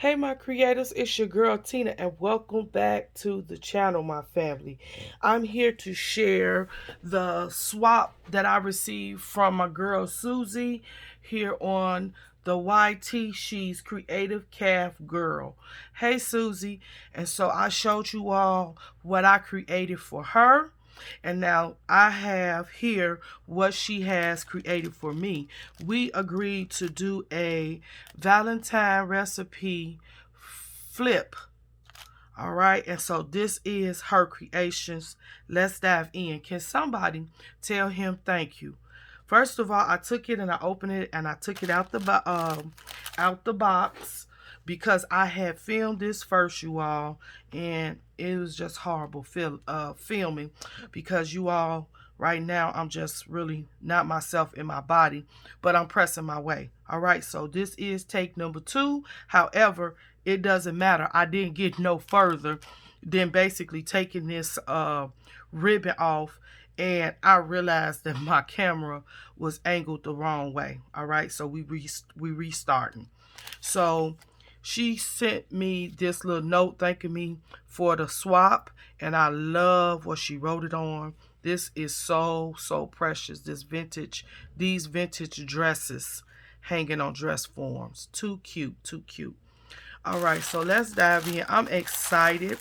Hey my creators, it's your girl Tina and welcome back to the channel, my family. I'm here to share the swap that I received from my girl Susie here on the YT She's Creative Calf Girl. Hey Susie, and so I showed you all what I created for her. And now I have here what she has created for me. We agreed to do a Valentine recipe flip. All right. And so this is her creations. Let's dive in. Can somebody tell him thank you? First of all, I took it and I opened it and I took it out the box because I had filmed this first, you all, and it was just horrible filming because you all, right now I'm just really not myself in my body, but I'm pressing my way. All right, so this is take number 2. However, it doesn't matter. I didn't get no further than basically taking this ribbon off, and I realized that my camera was angled the wrong way. All right, so we restarting. So she sent me this little note thanking me for the swap, and I love what she wrote it on. This is so precious. These vintage dresses hanging on dress forms. Too cute, too cute. All right, so let's dive in. I'm excited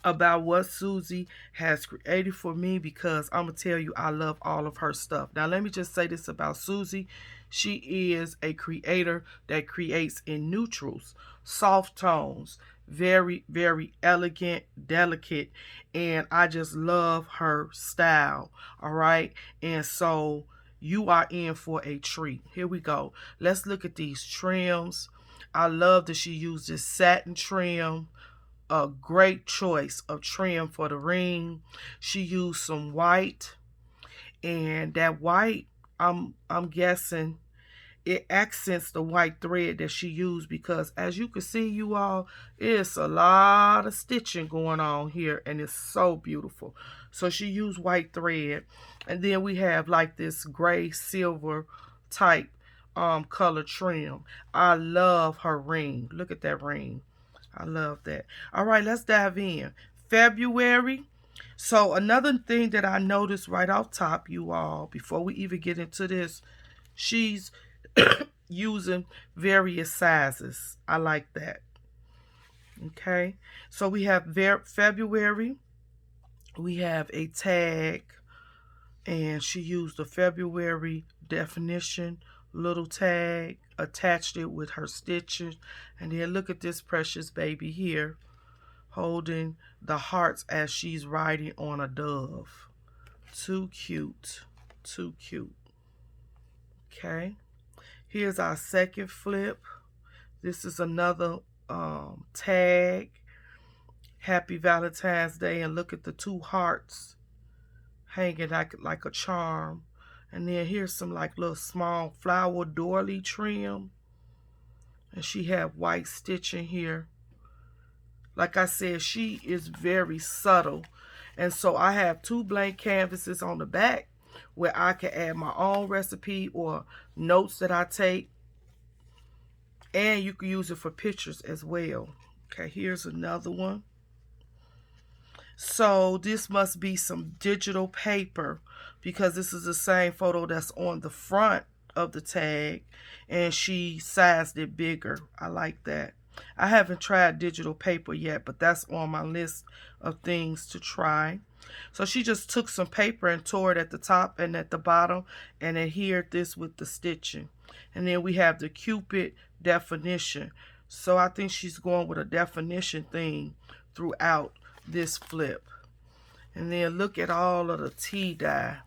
about what Susie has created for me because I'm going to tell you I love all of her stuff. Now, let me just say this about Susie. She is a creator that creates in neutrals, soft tones, very, very elegant, delicate, and I just love her style, all right? And so you are in for a treat. Here we go. Let's look at these trims. I love that she used this satin trim, a great choice of trim for the ring. She used some white, and that white, I'm guessing it accents the white thread that she used because as you can see, you all, it's a lot of stitching going on here and it's so beautiful. So she used white thread, and then we have like this gray silver type color trim. I love her ring. Look at that ring. I love that. All right, let's dive in. February. So another thing that I noticed right off top, you all, before we even get into this, she's using various sizes. I like that. Okay. So we have February. We have a tag, and she used the February definition little tag, attached it with her stitches, and then look at this precious baby here holding the hearts as she's riding on a dove. Too cute. Too cute. Okay. Here's our second flip. This is another tag. Happy Valentine's Day, and look at the two hearts hanging like a charm. And then here's some like little small flower doily trim. And she have white stitching here. Like I said, she is very subtle. And so I have 2 blank canvases on the back where I can add my own recipe or notes that I take. And you can use it for pictures as well. Okay, here's another one. So this must be some digital paper because this is the same photo that's on the front of the tag, and she sized it bigger. I like that. I haven't tried digital paper yet, but that's on my list of things to try. So she just took some paper and tore it at the top and at the bottom and adhered this with the stitching. And then we have the Cupid definition. So I think she's going with a definition thing throughout this flip. And then look at all of the tea dye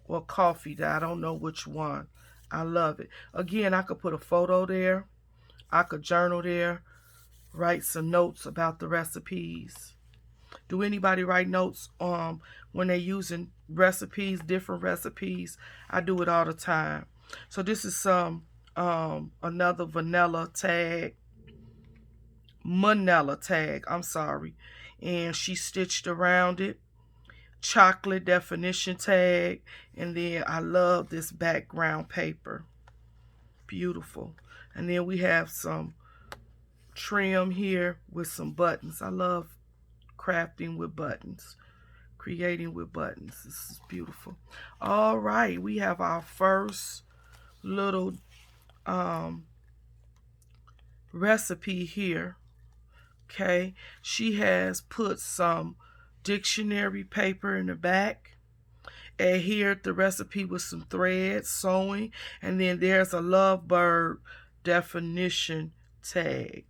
or coffee dye. I don't know which one. I love it. Again, I could put a photo there. I could journal there. Write some notes about the recipes. Do anybody write notes when they're using recipes, different recipes? I do it all the time. So this is some another vanilla tag. Manila tag, I'm sorry. And she stitched around it. Chocolate definition tag. And then I love this background paper. Beautiful. And then we have some trim here with some buttons. I love crafting with buttons, creating with buttons. This is beautiful. All right, we have our first little um, recipe here. Okay, she has put some dictionary paper in the back, adhered the recipe with some thread sewing, and then there's a lovebird definition tag.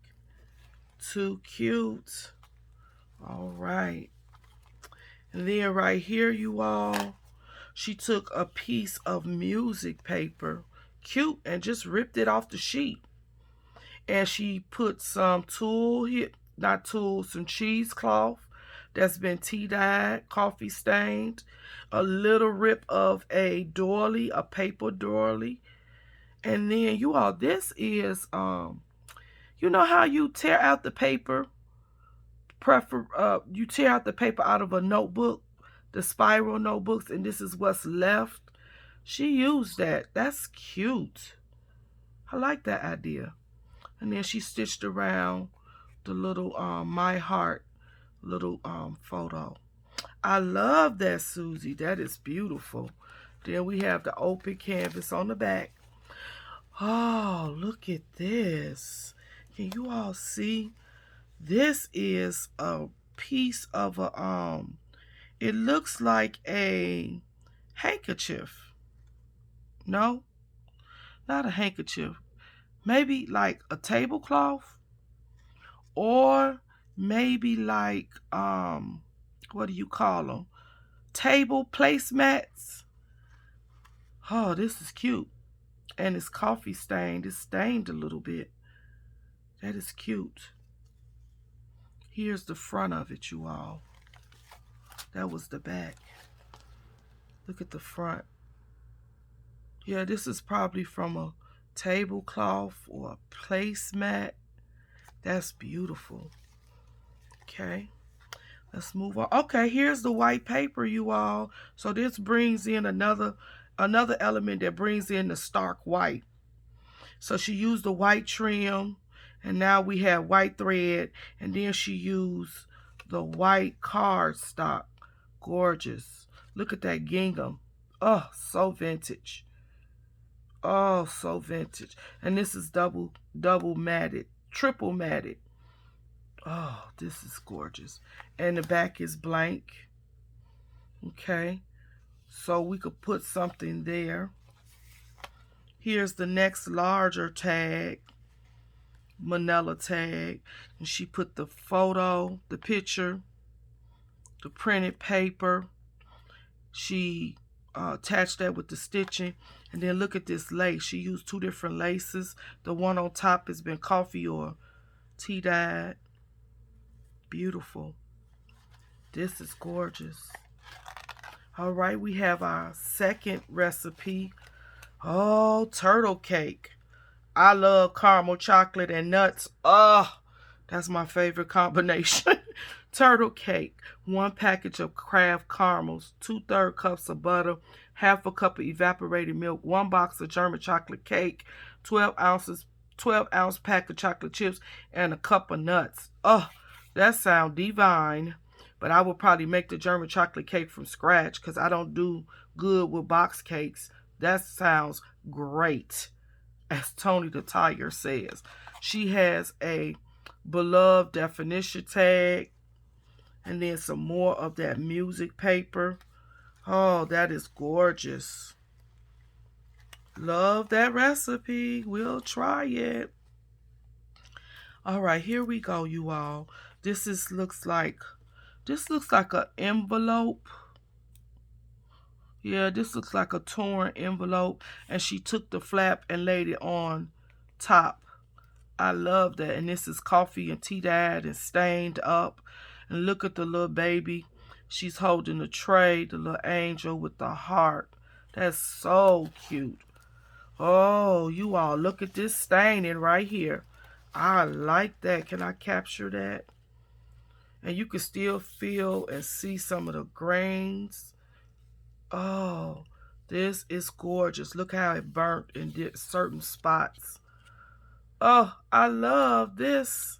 Too cute. All right, and then right here, you all, she took a piece of music paper, cute, and just ripped it off the sheet. And she put some not tulle, some cheesecloth that's been tea dyed, coffee stained, a little rip of a doily, a paper doily. And then you all, this is you know how you tear out the paper, you tear out the paper out of a notebook, the spiral notebooks, and this is what's left. She used that. That's cute. I like that idea. And then she stitched around the little my heart little photo. I love that, Susie. That is beautiful. Then we have the open canvas on the back. Oh, look at this. Can you all see? This is a piece of a it looks like a handkerchief. No, not a handkerchief. Maybe like a tablecloth, or maybe like what do you call them? Table placemats. Oh, this is cute. And it's coffee stained. It's stained a little bit. That is cute. Here's the front of it, you all. That was the back. Look at the front. Yeah, this is probably from a tablecloth or a placemat. That's beautiful. Okay, let's move on. Okay, here's the white paper, you all. So this brings in another element that brings in the stark white. So she used the white trim, and now we have white thread, and then she used the white cardstock. Gorgeous. Look at that gingham. Oh, so vintage. Oh, so vintage. And this is double matted, triple matted. Oh, this is gorgeous. And the back is blank. Okay. So we could put something there. Here's the next larger tag, manila tag. And she put the photo, the picture, the printed paper. She attached that with the stitching. And then look at this lace. She used two different laces. The one on top has been coffee or tea dyed. Beautiful. This is gorgeous. All right, we have our second recipe. Oh, turtle cake. I love caramel chocolate and nuts. Oh, that's my favorite combination. Turtle cake. 1 package of Kraft caramels, 2/3 cups of butter, half a cup of evaporated milk, 1 box of German chocolate cake, 12-ounce pack of chocolate chips, and a cup of nuts. Oh, that sounds divine. But I will probably make the German chocolate cake from scratch because I don't do good with box cakes. That sounds great, as Tony the Tiger says. She has a beloved definition tag, and then some more of that music paper. Oh, that is gorgeous. Love that recipe. We'll try it. All right, here we go, you all. This looks like an envelope. Yeah, this looks like a torn envelope, and she took the flap and laid it on top. I love that. And this is coffee and tea dyed and stained up. And look at the little baby. She's holding the tray, the little angel with the heart. That's so cute. Oh, you all, look at this staining right here. I like that. Can I capture that? And you can still feel and see some of the grains. Oh, this is gorgeous. Look how it burnt in certain spots. Oh, I love this.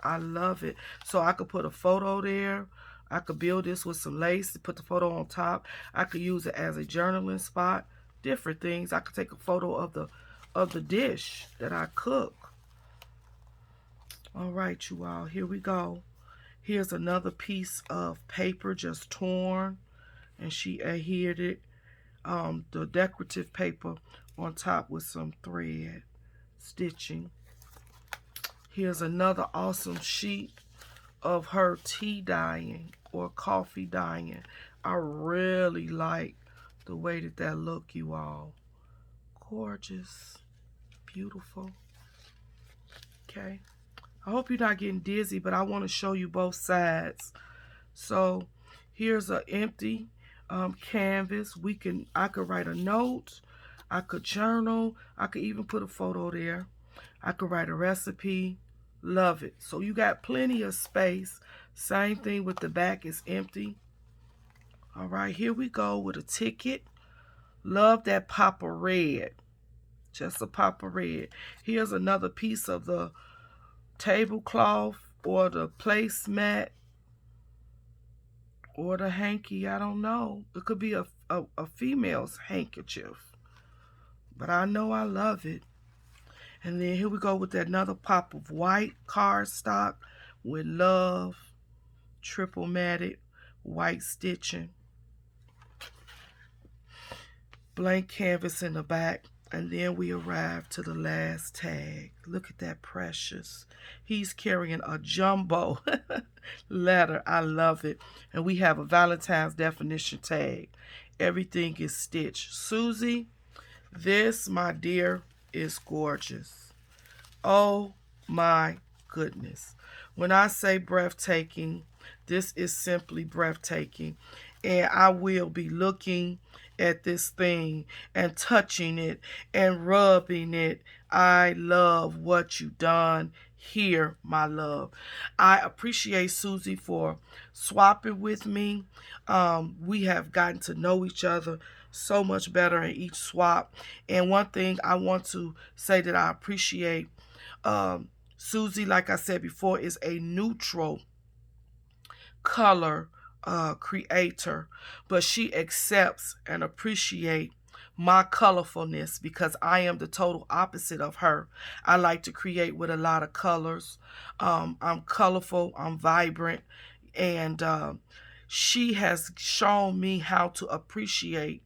I love it. So I could put a photo there. I could build this with some lace to put the photo on top. I could use it as a journaling spot. Different things. I could take a photo of the dish that I cook. All right, you all. Here we go. Here's another piece of paper just torn, and she adhered it, the decorative paper on top with some thread stitching. Here's another awesome sheet of her tea dyeing or coffee dyeing. I really like the way that that look, you all. Gorgeous, beautiful. Okay. I hope you're not getting dizzy, but I want to show you both sides. So here's an empty canvas. I could write a note. I could journal. I could even put a photo there. I could write a recipe. Love it. So you got plenty of space. Same thing with the back is empty. All right, here we go with a ticket. Love that pop of red. Just a pop of red. Here's another piece of the tablecloth or the placemat or the hanky. I don't know. It could be a female's handkerchief. But I know I love it. And then here we go with another pop of white cardstock with love, triple matted, white stitching. Blank canvas in the back. And then we arrive to the last tag. Look at that precious. He's carrying a jumbo letter. I love it. And we have a Valentine's definition tag. Everything is stitched. Susie, this, my dear, is gorgeous. Oh my goodness. When I say breathtaking, this is simply breathtaking. And I will be looking at this thing and touching it and rubbing it. I love what you done here, my love. I appreciate Susie for swapping with me. We have gotten to know each other so much better in each swap. And one thing I want to say that I appreciate, Susie, like I said before, is a neutral color creator, but she accepts and appreciates my colorfulness because I am the total opposite of her. I like to create with a lot of colors. I'm colorful, I'm vibrant, and she has shown me how to appreciate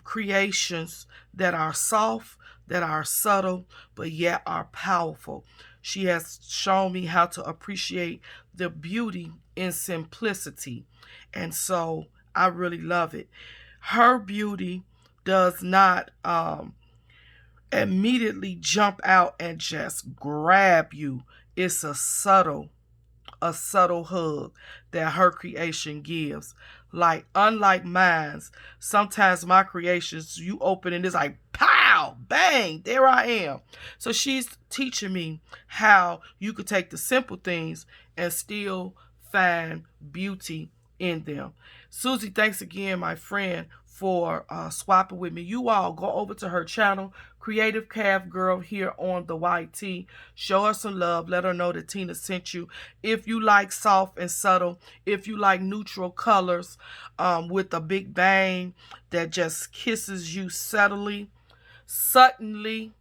creations that are soft, that are subtle, but yet are powerful. She has shown me how to appreciate the beauty in simplicity. And so I really love it. Her beauty does not immediately jump out and just grab you. It's a subtle hug that her creation gives. Like, unlike mine's, sometimes my creations, you open and it's like, pow, bang, there I am. So she's teaching me how you could take the simple things and still find beauty in them. Susie, thanks again, my friend, for swapping with me. You all go over to her channel, Creative Calf Girl, here on the YT. Show her some love. Let her know that Tina sent you. If you like soft and subtle, if you like neutral colors with a big bang that just kisses you subtly, suddenly,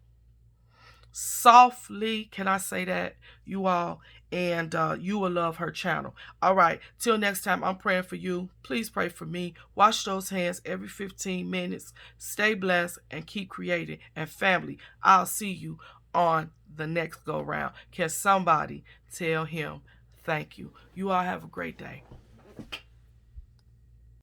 softly, can I say that, you all? And you will love her channel. All right, till next time, I'm praying for you. Please pray for me. Wash those hands every 15 minutes. Stay blessed and keep creating. And family, I'll see you on the next go round. Can somebody tell him thank you? You all have a great day.